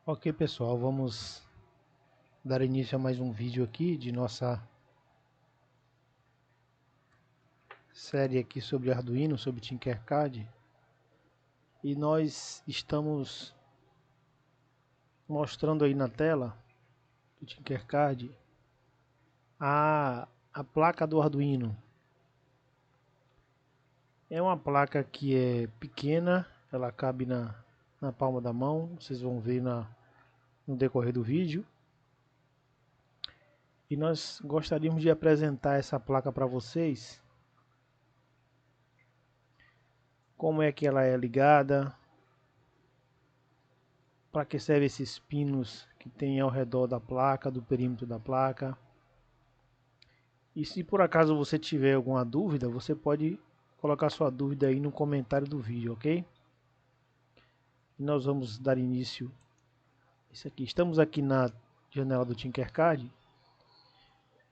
Ok, pessoal, vamos dar início a mais um vídeo aqui de nossa série aqui sobre Arduino, sobre Tinkercad. E nós estamos mostrando aí na tela do Tinkercad a placa do Arduino. É uma placa que é pequena, ela cabe na palma da mão, vocês vão ver no decorrer do vídeo. E nós gostaríamos de apresentar essa placa para vocês, como é que ela é ligada, para que servem esses pinos que tem ao redor da placa, do perímetro da placa. E se por acaso você tiver alguma dúvida, você pode colocar sua dúvida aí no comentário do vídeo, ok? E nós vamos dar início a isso aqui. Estamos aqui na janela do Tinkercad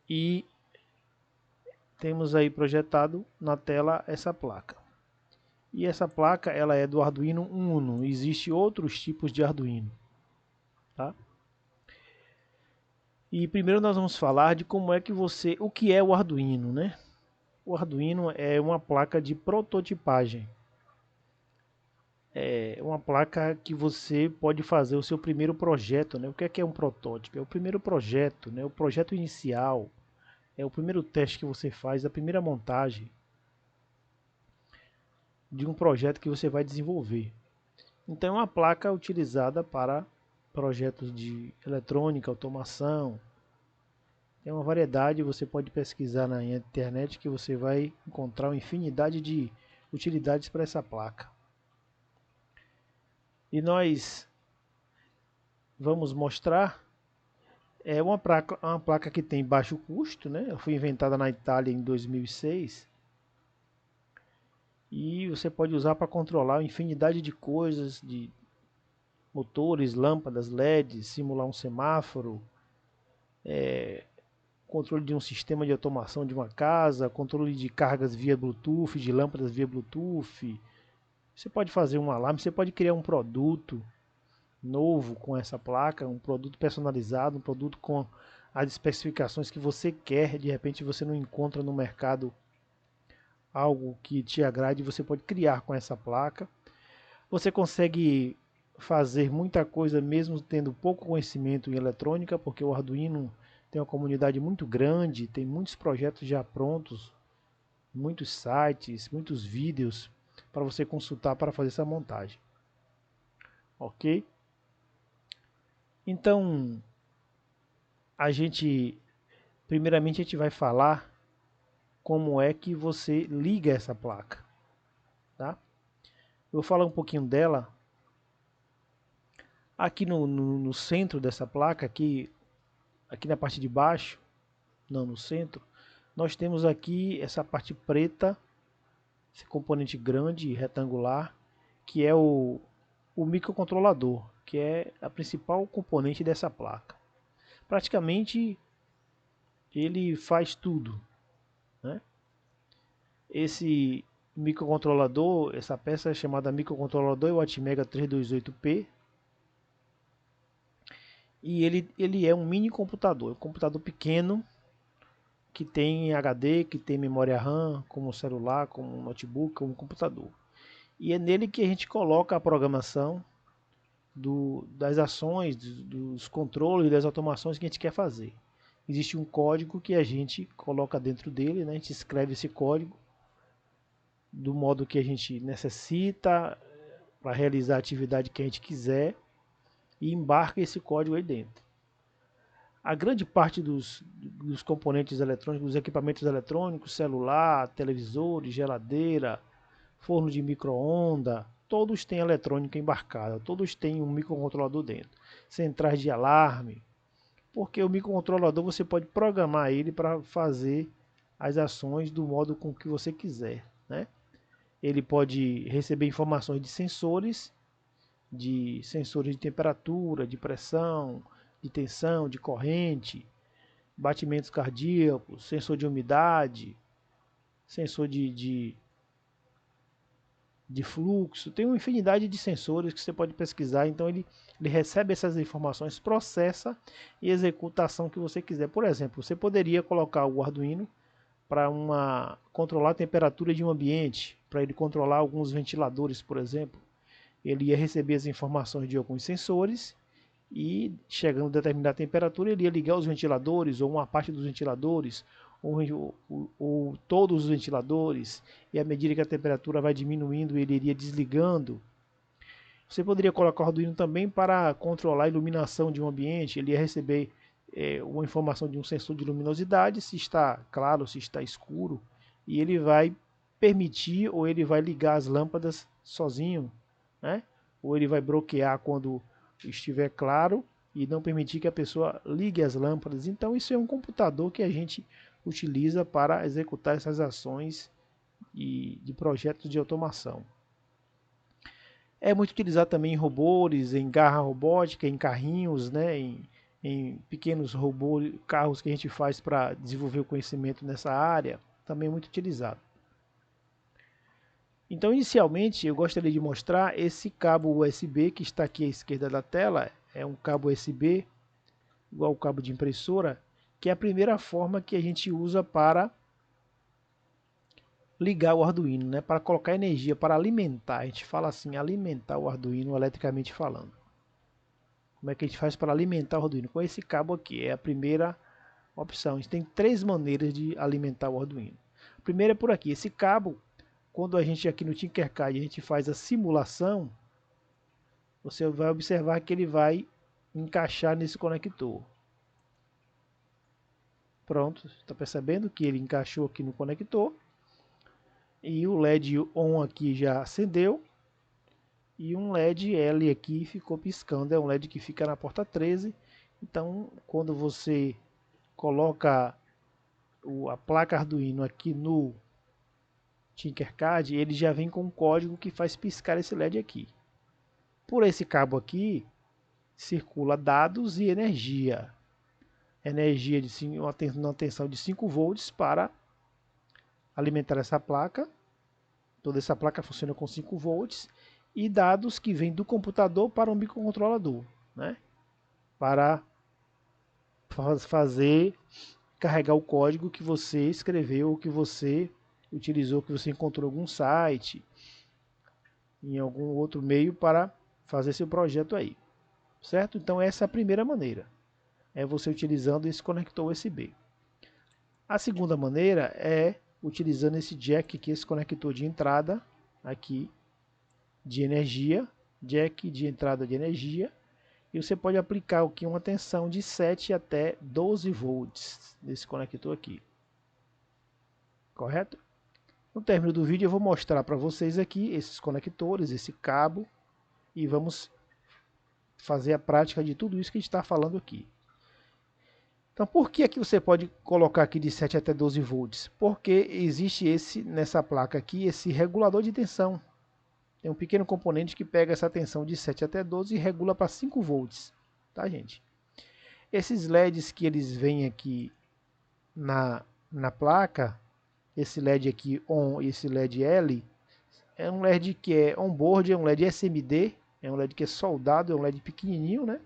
e temos aí projetado na tela essa placa. E essa placa ela é do Arduino Uno. Existem outros tipos de Arduino, tá? E primeiro nós vamos falar de como é que o que é o Arduino, né? O Arduino é uma placa de prototipagem. É uma placa que você pode fazer o seu primeiro projeto, né? O que é um protótipo? É o primeiro projeto, né? O projeto inicial. É o primeiro teste que você faz, a primeira montagem de um projeto que você vai desenvolver. Então é uma placa utilizada para projetos de eletrônica, automação. Tem uma variedade, você pode pesquisar na internet que você vai encontrar uma infinidade de utilidades para essa placa. E nós vamos mostrar uma placa que tem baixo custo, né? Ela foi inventada na Itália em 2006 e você pode usar para controlar uma infinidade de coisas, de motores, lâmpadas, LEDs, simular um semáforo, controle de um sistema de automação de uma casa, controle de cargas via Bluetooth, de lâmpadas via Bluetooth. Você pode fazer um alarme, você pode criar um produto novo com essa placa, um produto personalizado, um produto com as especificações que você quer. De repente você não encontra no mercado algo que te agrade, você pode criar com essa placa. Você consegue fazer muita coisa mesmo tendo pouco conhecimento em eletrônica, porque o Arduino tem uma comunidade muito grande, tem muitos projetos já prontos, muitos sites, muitos vídeos para você consultar para fazer essa montagem. Ok? Então, primeiramente a gente vai falar como é que você liga essa placa, tá? Eu vou falar um pouquinho dela. Aqui no centro dessa placa, aqui na parte de baixo, não no centro, nós temos aqui essa parte preta, esse componente grande e retangular, que é o microcontrolador, que é a principal componente dessa placa. Praticamente ele faz tudo, né? Esse microcontrolador, essa peça é chamada microcontrolador é o Atmega 328P. E ele é um mini computador, um computador pequeno que tem HD, que tem memória RAM, como um celular, como um notebook, como um computador. E é nele que a gente coloca a programação das ações, dos controles, das automações que a gente quer fazer. Existe um código que a gente coloca dentro dele, né? A gente escreve esse código do modo que a gente necessita para realizar a atividade que a gente quiser e embarca esse código aí dentro. A grande parte dos componentes eletrônicos, dos equipamentos eletrônicos, celular, televisores, geladeira, forno de micro-ondas, todos têm eletrônica embarcada, todos têm um microcontrolador dentro. Centrais de alarme, porque o microcontrolador você pode programar ele para fazer as ações do modo com que você quiser, né? Ele pode receber informações de sensores de temperatura, de pressão, de tensão, de corrente, batimentos cardíacos, sensor de umidade, sensor de de fluxo, tem uma infinidade de sensores que você pode pesquisar. Então ele recebe essas informações, processa e executa a ação que você quiser. Por exemplo, você poderia colocar o Arduino para controlar a temperatura de um ambiente, para ele controlar alguns ventiladores, por exemplo. Ele ia receber as informações de alguns sensores e, chegando a determinada temperatura, ele ia ligar os ventiladores, ou uma parte dos ventiladores, ou todos os ventiladores, e à medida que a temperatura vai diminuindo, ele iria desligando. Você poderia colocar o Arduino também para controlar a iluminação de um ambiente. Ele ia receber uma informação de um sensor de luminosidade, se está claro, se está escuro, e ele vai permitir ou ele vai ligar as lâmpadas sozinho, né? Ou ele vai bloquear quando estiver claro e não permitir que a pessoa ligue as lâmpadas. Então isso é um computador que a gente utiliza para executar essas ações de projetos de automação. É muito utilizado também em robôs, em garra robótica, em carrinhos, né, em pequenos robôs, carros que a gente faz para desenvolver o conhecimento nessa área, também é muito utilizado. Então, inicialmente, eu gostaria de mostrar esse cabo USB que está aqui à esquerda da tela. É um cabo USB, igual o cabo de impressora, que é a primeira forma que a gente usa para ligar o Arduino, né? Para colocar energia, para alimentar. A gente fala assim, alimentar o Arduino eletricamente falando. Como é que a gente faz para alimentar o Arduino? Com esse cabo aqui, é a primeira opção. A gente tem três maneiras de alimentar o Arduino. A primeira é por aqui. Esse cabo, quando a gente aqui no Tinkercad a gente faz a simulação, você vai observar que ele vai encaixar nesse conector. Pronto, está percebendo que ele encaixou aqui no conector. E o LED ON aqui já acendeu. E um LED L aqui ficou piscando. É um LED que fica na porta 13. Então, quando você coloca a placa Arduino aqui no Tinkercad, ele já vem com um código que faz piscar esse LED aqui. Por esse cabo aqui, circula dados e energia. Energia de uma tensão de 5 volts para alimentar essa placa. Toda essa placa funciona com 5 volts. E dados que vêm do computador para um microcontrolador, né? Para fazer carregar o código que você escreveu, ou que você utilizou, que você encontrou em algum site, em algum outro meio para fazer seu projeto aí, certo? Então essa é a primeira maneira, é você utilizando esse conector USB. A segunda maneira é utilizando esse jack aqui, esse conector de entrada aqui de energia, jack de entrada de energia, e você pode aplicar aqui uma tensão de 7 até 12 volts nesse conector aqui, correto? No término do vídeo eu vou mostrar para vocês aqui esses conectores, esse cabo, e vamos fazer a prática de tudo isso que a gente está falando aqui. Então, por que aqui você pode colocar aqui de 7 até 12 volts? Porque existe nessa placa aqui, esse regulador de tensão. Tem um pequeno componente que pega essa tensão de 7 até 12 e regula para 5 volts. Tá, gente? Esses LEDs que eles vêm aqui na placa, esse LED aqui ON e esse LED L, é um LED que é on-board, é um LED SMD, é um LED que é soldado, é um LED pequenininho, né?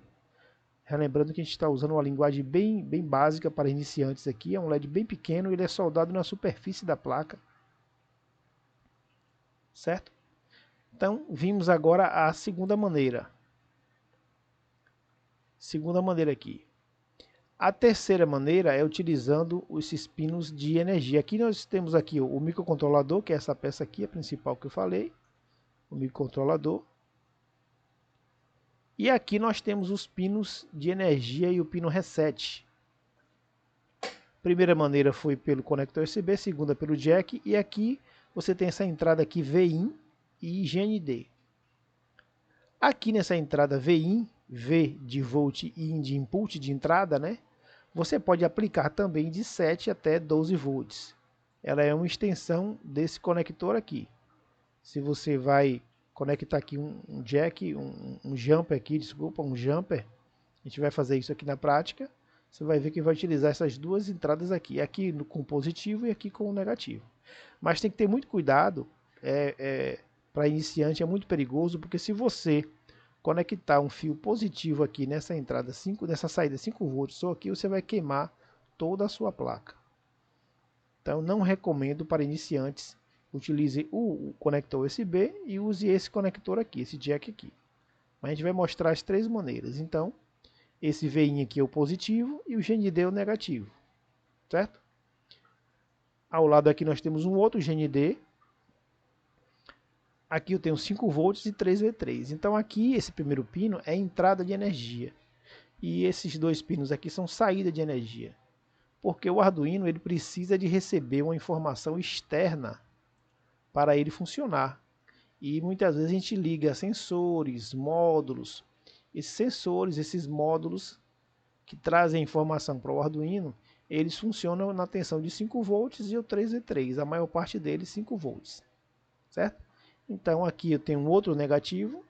Relembrando que a gente está usando uma linguagem bem básica para iniciantes aqui, é um LED bem pequeno, ele é soldado na superfície da placa, certo? Então, vimos agora a segunda maneira. Segunda maneira aqui. A terceira maneira é utilizando esses pinos de energia. Aqui nós temos aqui o microcontrolador, que é essa peça aqui, a principal que eu falei, o microcontrolador. E aqui nós temos os pinos de energia e o pino reset. Primeira maneira foi pelo conector USB, segunda pelo jack, e aqui você tem essa entrada aqui VIN e GND. Aqui nessa entrada VIN, V de volt e IN de input de entrada, né? Você pode aplicar também de 7 até 12 volts. Ela é uma extensão desse conector aqui. Se você vai conectar aqui um jack, um jumper aqui, desculpa, um jumper, a gente vai fazer isso aqui na prática. Você vai ver que vai utilizar essas duas entradas aqui com positivo e aqui com negativo. Mas tem que ter muito cuidado para iniciante é muito perigoso, porque se você conectar um fio positivo aqui nessa entrada 5, nessa saída 5 volts, só aqui você vai queimar toda a sua placa. Então não recomendo para iniciantes. Utilize o conector USB e use esse conector aqui, esse jack aqui. Mas a gente vai mostrar as três maneiras. Então, esse VIN aqui é o positivo e o GND é o negativo, certo? Ao lado aqui nós temos um outro GND. Aqui eu tenho 5 volts e 3V3. Então aqui esse primeiro pino é entrada de energia. E esses dois pinos aqui são saída de energia. Porque o Arduino ele precisa de receber uma informação externa para ele funcionar. E muitas vezes a gente liga sensores, módulos. Esses sensores, esses módulos que trazem informação para o Arduino, eles funcionam na tensão de 5 volts e o 3V3. A maior parte deles 5 volts. Certo? Então aqui eu tenho um outro negativo,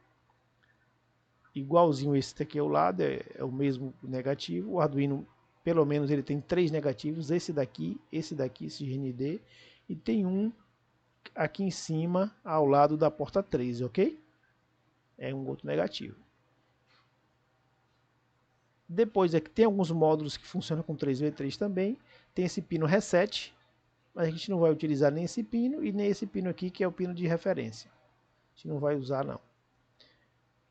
igualzinho esse daqui ao lado, é o mesmo negativo. O Arduino, pelo menos, ele tem 3 negativos, esse daqui, esse GND, e tem um aqui em cima, ao lado da porta 13, ok? É um outro negativo. Depois aqui tem alguns módulos que funcionam com 3V3 também. Tem esse pino reset, mas a gente não vai utilizar nem esse pino e nem esse pino aqui, que é o pino de referência. A gente não vai usar não.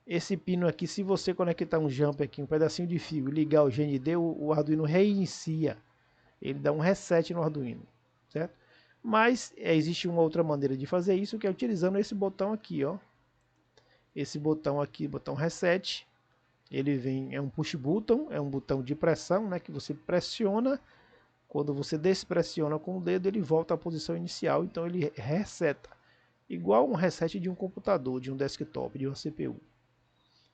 Esse pino aqui, se você conectar um jumper aqui, um pedacinho de fio e ligar o GND, o Arduino reinicia. Ele dá um reset no Arduino, certo? Mas existe uma outra maneira de fazer isso, que é utilizando esse botão aqui, ó. Esse botão aqui, botão reset. Ele vem, é um push button, é um botão de pressão, né, que você pressiona. Quando você despressiona com o dedo, ele volta à posição inicial, então ele reseta. Igual um reset de um computador, de um desktop, de uma CPU.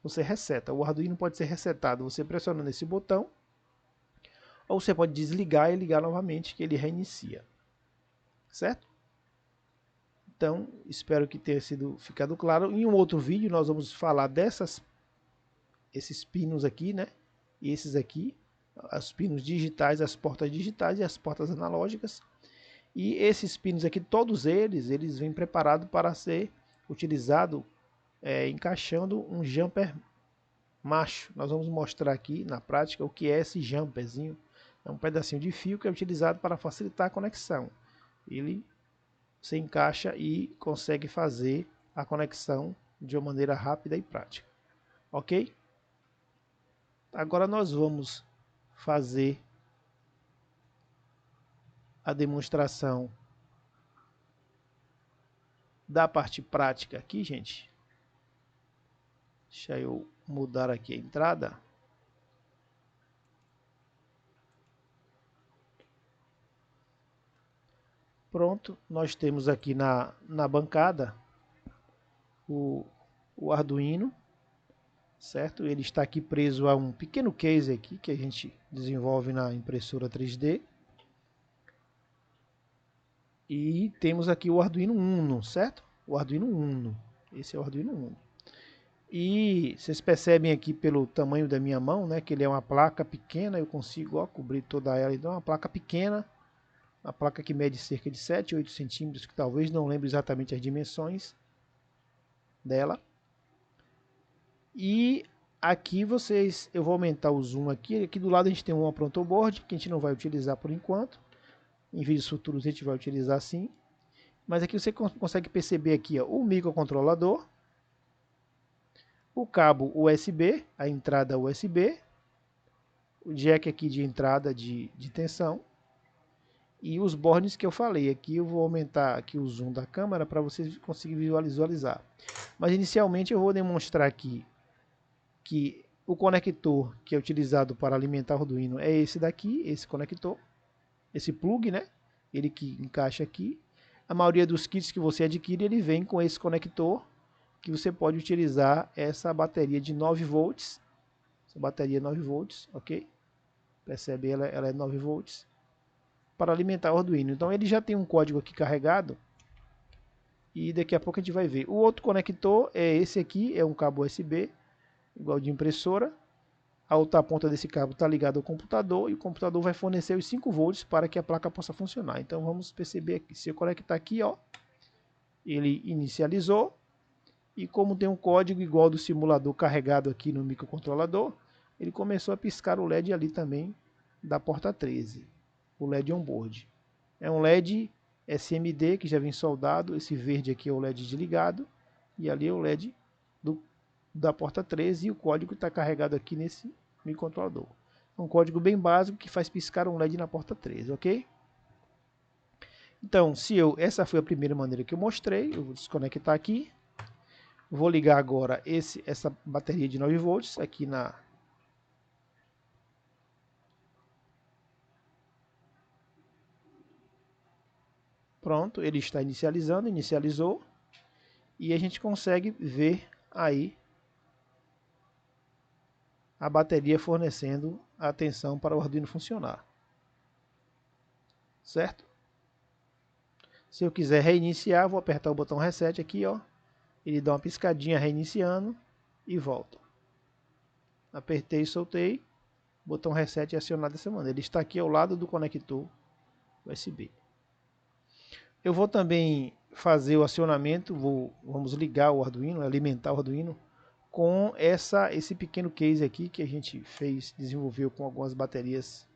Você reseta. O Arduino pode ser resetado você pressionando esse botão, ou você pode desligar e ligar novamente, que ele reinicia. Certo? Então, espero que tenha ficado claro. Em um outro vídeo nós vamos falar esses pinos aqui, né? E esses aqui, os pinos digitais, as portas digitais e as portas analógicas. E esses pinos aqui, todos eles vêm preparados para ser utilizado encaixando um jumper macho. Nós vamos mostrar aqui na prática o que é esse jumperzinho. É um pedacinho de fio que é utilizado para facilitar a conexão. Você encaixa e consegue fazer a conexão de uma maneira rápida e prática. Ok? Agora nós vamos fazer a demonstração da parte prática aqui, gente. Deixa eu mudar aqui a entrada. Pronto, nós temos aqui na bancada o Arduino, certo? Ele está aqui preso a um pequeno case aqui que a gente desenvolve na impressora 3D. E temos aqui o Arduino Uno, certo? O Arduino Uno. Esse é o Arduino Uno. E vocês percebem aqui pelo tamanho da minha mão, né, que ele é uma placa pequena. Eu consigo, ó, cobrir toda ela. Então é uma placa pequena. Uma placa que mede cerca de 7, 8 centímetros, que talvez não lembre exatamente as dimensões dela. E aqui eu vou aumentar o zoom aqui. Aqui do lado a gente tem uma protoboard, que a gente não vai utilizar por enquanto. Em vídeos futuros a gente vai utilizar sim. Mas aqui você consegue perceber aqui, ó, o microcontrolador, o cabo USB, a entrada USB, o jack aqui de entrada de tensão e os bornes que eu falei. Aqui eu vou aumentar aqui o zoom da câmera para vocês conseguirem visualizar. Mas inicialmente eu vou demonstrar aqui que o conector que é utilizado para alimentar o Arduino é esse daqui, esse conector, esse plug, né? Ele que encaixa aqui. A maioria dos kits que você adquire, ele vem com esse conector, que você pode utilizar essa bateria de 9 volts. Essa bateria 9 volts, ok? Percebe, ela é 9 volts. Para alimentar o Arduino. Então ele já tem um código aqui carregado. E daqui a pouco a gente vai ver. O outro conector é esse aqui, é um cabo USB, igual de impressora. A outra ponta desse cabo está ligada ao computador e o computador vai fornecer os 5 volts para que a placa possa funcionar. Então vamos perceber aqui, se eu conectar aqui, ó, ele inicializou E como tem um código igual do simulador carregado aqui no microcontrolador, ele começou a piscar o LED ali também da porta 13, o LED onboard. É um LED SMD que já vem soldado, esse verde aqui é o LED desligado, e ali é o LED da porta 13 e o código está carregado aqui nesse microcontrolador. É um código bem básico que faz piscar um LED na porta 13, ok? Então, essa foi a primeira maneira que eu mostrei, eu vou desconectar aqui. Vou ligar agora essa bateria de 9 volts aqui na... Pronto, ele está inicializando, inicializou. E a gente consegue ver aí a bateria fornecendo a tensão para o Arduino funcionar. Certo? Se eu quiser reiniciar, vou apertar o botão reset aqui, ó. Ele dá uma piscadinha reiniciando e volta. Apertei e soltei. Botão reset é acionado dessa maneira. Ele está aqui ao lado do conector USB. Eu vou também fazer o acionamento, vamos ligar o Arduino, alimentar o Arduino com esse pequeno case aqui que a gente desenvolveu com algumas baterias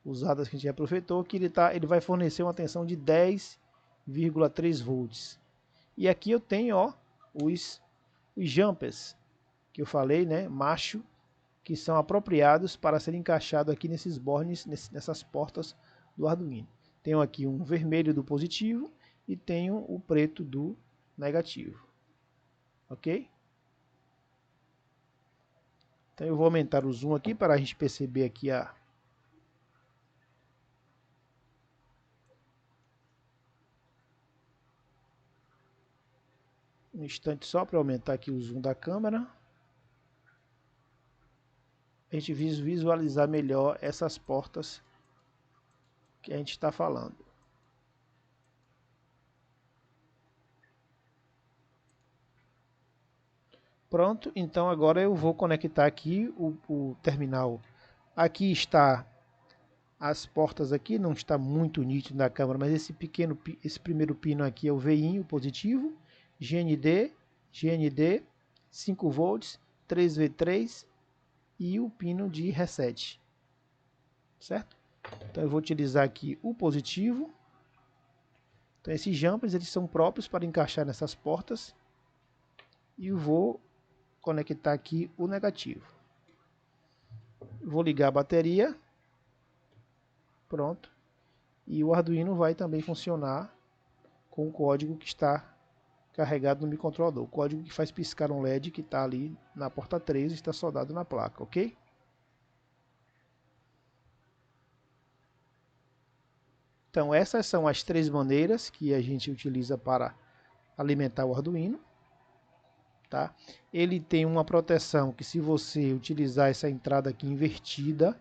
usadas que a gente aproveitou, que ele vai fornecer uma tensão de 10,3 volts. E aqui eu tenho, ó, os jumpers que eu falei, né, macho, que são apropriados para serem encaixados aqui nesses bornes, nessas portas do Arduino. Tenho aqui um vermelho do positivo e tenho o preto do negativo. Ok? Então eu vou aumentar o zoom aqui para a gente perceber aqui um instante só para aumentar aqui o zoom da câmera. A gente visualizar melhor essas portas que a gente está falando. Pronto, então agora eu vou conectar aqui o terminal. Aqui está as portas aqui, não está muito nítido na câmera, mas esse primeiro pino aqui é o VIN, o positivo, GND, 5 volts, 3V3 e o pino de reset. Certo? Então eu vou utilizar aqui o positivo. Então esses jumpers eles são próprios para encaixar nessas portas. E eu vou conectar aqui o negativo. Vou ligar a bateria. Pronto. E o Arduino vai também funcionar com o código que está carregado no microcontrolador. O código que faz piscar um LED que está ali na porta 3 e está soldado na placa, ok? Então essas são as 3 maneiras que a gente utiliza para alimentar o Arduino. Tá? Ele tem uma proteção que, se você utilizar essa entrada aqui invertida,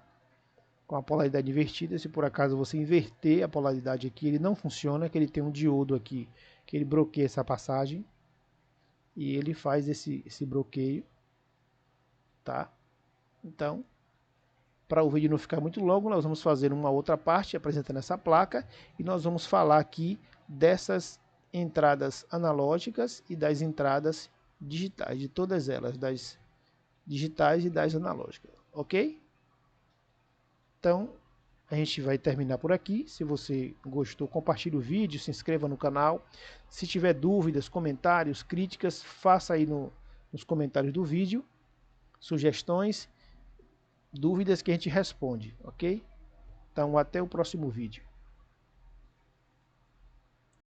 com a polaridade invertida, se por acaso você inverter a polaridade aqui, ele não funciona, que ele tem um diodo aqui, que ele bloqueia essa passagem, e ele faz esse bloqueio, tá? Então, para o vídeo não ficar muito longo, nós vamos fazer uma outra parte apresentando essa placa, e nós vamos falar aqui dessas entradas analógicas e das entradas digitais, de todas elas, das digitais e das analógicas, ok? Então, a gente vai terminar por aqui. Se você gostou, compartilhe o vídeo, se inscreva no canal. Se tiver dúvidas, comentários, críticas, faça aí nos comentários do vídeo, sugestões, dúvidas que a gente responde, ok? Então, até o próximo vídeo.